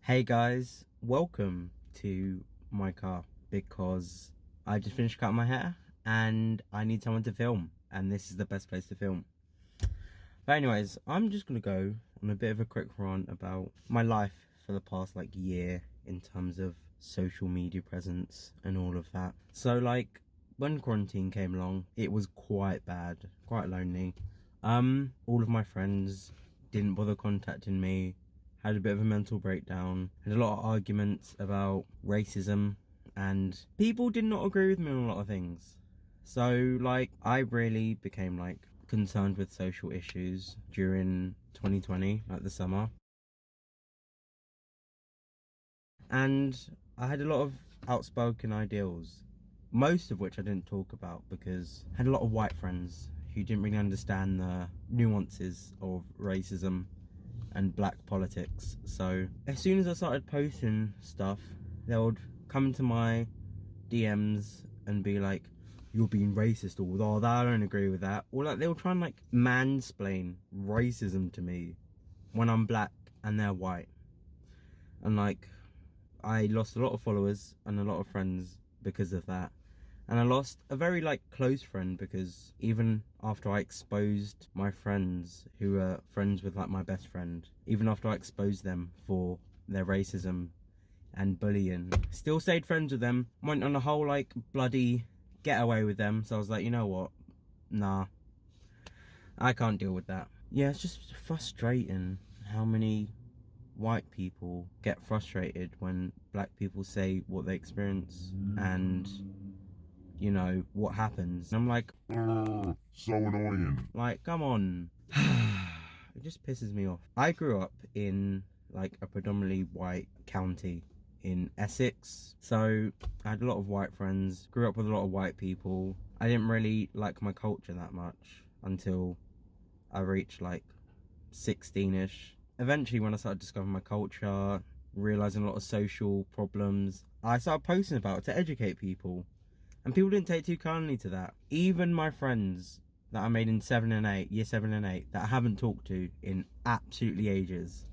Hey guys, welcome to my car because I just finished cutting my hair and I need someone to film, and this is the best place to film. But anyways, I'm just gonna go on a bit of a quick rant about my life for the past year in terms of social media presence and all of that. So when quarantine came along, it was quite bad, quite lonely. All of my friends didn't bother contacting me, had a bit of a mental breakdown, had a lot of arguments about racism, and people did not agree with me on a lot of things. So I really became concerned with social issues during 2020, the summer. And I had a lot of outspoken ideals, most of which I didn't talk about because I had a lot of white friends who didn't really understand the nuances of racism and black politics. So as soon as I started posting stuff, they would come into my DMs and be like, "You're being racist," or "Oh, I don't agree with that," or they were trying mansplain racism to me when I'm black and they're white. And I lost a lot of followers and a lot of friends because of that. And I lost a very close friend because even after I exposed my friends who were friends with my best friend, even after I exposed them for their racism and bullying, still stayed friends with them, went on a whole bloody getaway with them. So I was like, you know what, nah, I can't deal with that. Yeah, it's just frustrating how many white people get frustrated when black people say what they experience and what happens. And I'm like, so annoying. Come on. It just pisses me off. I grew up in a predominantly white county in Essex, so I had a lot of white friends, grew up with a lot of white people. I didn't really like my culture that much until I reached 16ish. Eventually, when I started discovering my culture, realizing a lot of social problems, I started posting about it to educate people. And people didn't take too kindly to that. Even my friends that I made in year 7 and 8, that I haven't talked to in absolutely ages,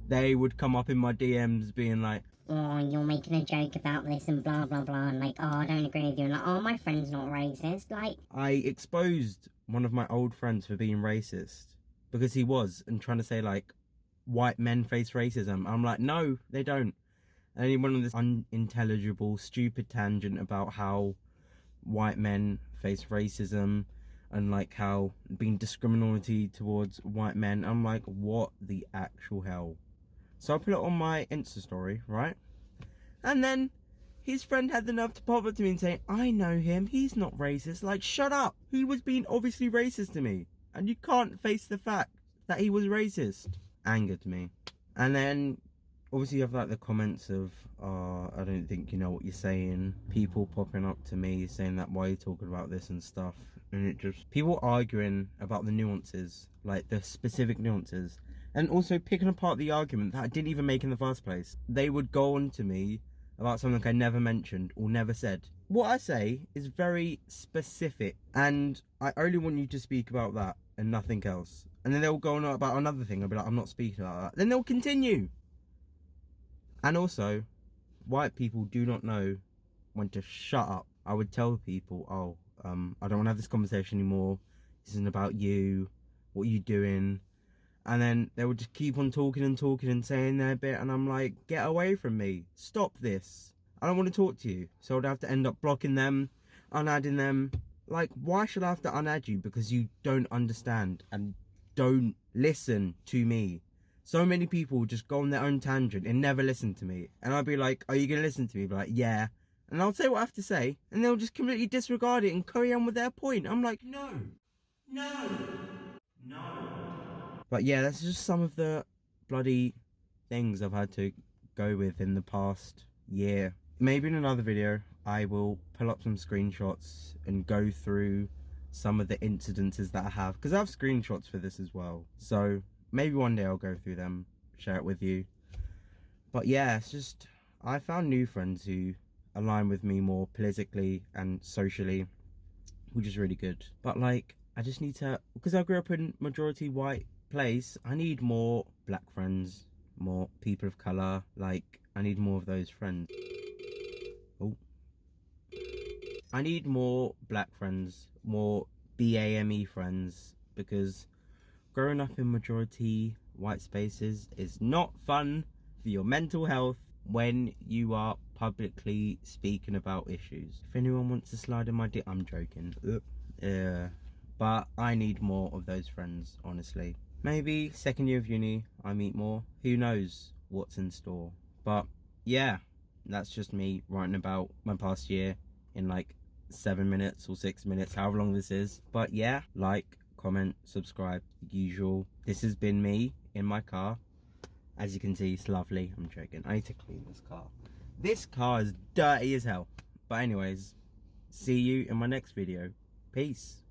they would come up in my DMs being like, "Oh, you're making a joke about this and blah blah blah," and "Oh, I don't agree with you," and "Oh, my friend's not racist." I exposed one of my old friends for being racist because he was, and trying to say white men face racism. I'm like, no, they don't. And he went on this unintelligible, stupid tangent about how white men face racism and how being discriminatory towards white men. I'm like, what the actual hell? So I put it on my Insta story, right? And then his friend had the nerve to pop up to me and say, "I know him, he's not racist." Shut up. He was being obviously racist to me, and you can't face the fact that he was racist. Angered me. And then obviously you have the comments of, "I don't think you know what you're saying." People popping up to me saying that, "Why are you talking about this?" and stuff. And it just, people arguing about the nuances, the specific nuances, and also picking apart the argument that I didn't even make in the first place. They would go on to me about something I never mentioned or never said. What I say is very specific, and I only want you to speak about that and nothing else. And then they'll go on about another thing. I'll be like, "I'm not speaking about that." Then they'll continue. And also, white people do not know when to shut up. I would tell people, I don't want to have this conversation anymore. This isn't about you. What are you doing? And then they would just keep on talking and talking and saying their bit. And I'm like, get away from me. Stop this. I don't want to talk to you. So I'd have to end up blocking them, unadding them. Why should I have to unadd you? Because you don't understand and don't listen to me. So many people just go on their own tangent and never listen to me. And I'll be like, "Are you going to listen to me?" Be like, "Yeah." And I'll say what I have to say. And they'll just completely disregard it and carry on with their point. I'm like, no, no, no. But yeah, that's just some of the bloody things I've had to go with in the past year. Maybe in another video, I will pull up some screenshots and go through some of the incidences that I have. Because I have screenshots for this as well. So maybe one day I'll go through them, share it with you. But yeah, it's just, I found new friends who align with me more politically and socially, which is really good. But I just need to, because I grew up in majority white place, I need more black friends, more people of colour. Like, I need more of those friends. Oh. I need more black friends, more BAME friends, because growing up in majority white spaces is not fun for your mental health when you are publicly speaking about issues. If anyone wants to slide in my dick, I'm joking. But I need more of those friends, honestly. Maybe second year of uni, I meet more. Who knows what's in store? But yeah, that's just me writing about my past year in like 7 minutes or 6 minutes, however long this is. But yeah, like, comment, subscribe, usual. This has been me in my car. As you can see, it's lovely. I'm joking. I need to clean this car. This car is dirty as hell. But anyways, see you in my next video. Peace.